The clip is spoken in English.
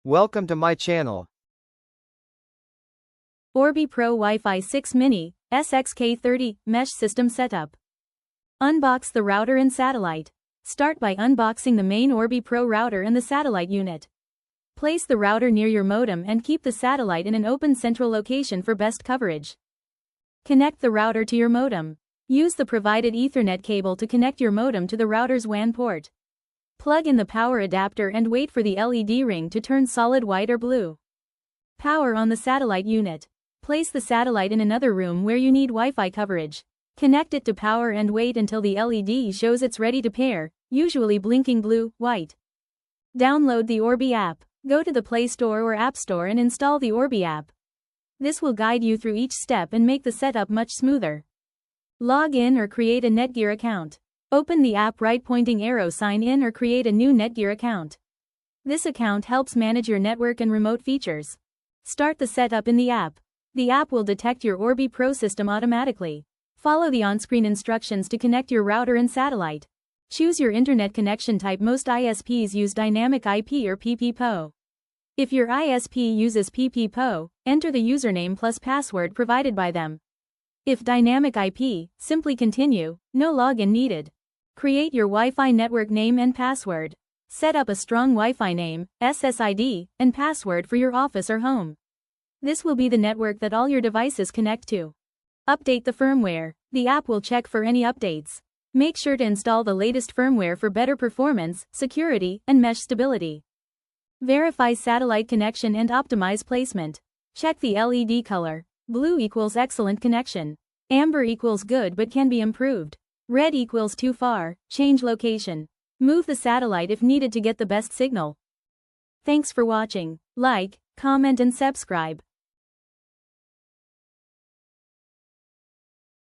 Welcome to my channel. Orbi Pro WiFi 6 Mini, SXK30, Mesh System Setup. Unbox the router and satellite. Start by unboxing the main Orbi Pro router and the satellite unit. Place the router near your modem and keep the satellite in an open central location for best coverage. Connect the router to your modem. Use the provided Ethernet cable to connect your modem to the router's WAN port. Plug in the power adapter and wait for the LED ring to turn solid white or blue. Power on the satellite unit. Place the satellite in another room where you need Wi-Fi coverage. Connect it to power and wait until the LED shows it's ready to pair, usually blinking blue, white. Download the Orbi app. Go to the Play Store or App Store and install the Orbi app. This will guide you through each step and make the setup much smoother. Log in or create a Netgear account. Open the app right pointing arrow, sign in or create a new Netgear account. This account helps manage your network and remote features. Start the setup in the app. The app will detect your Orbi Pro system automatically. Follow the on-screen instructions to connect your router and satellite. Choose your internet connection type. Most ISPs use dynamic IP or PPPoE. If your ISP uses PPPoE, enter the username plus password provided by them. If dynamic IP, simply continue, no login needed. Create your Wi-Fi network name and password. Set up a strong Wi-Fi name, SSID, and password for your office or home. This will be the network that all your devices connect to. Update the firmware. The app will check for any updates. Make sure to install the latest firmware for better performance, security, and mesh stability. Verify satellite connection and optimize placement. Check the LED color. Blue equals excellent connection. Amber equals good but can be improved. Red equals too far, change location. Move the satellite if needed to get the best signal. Thanks for watching. Like, comment and subscribe.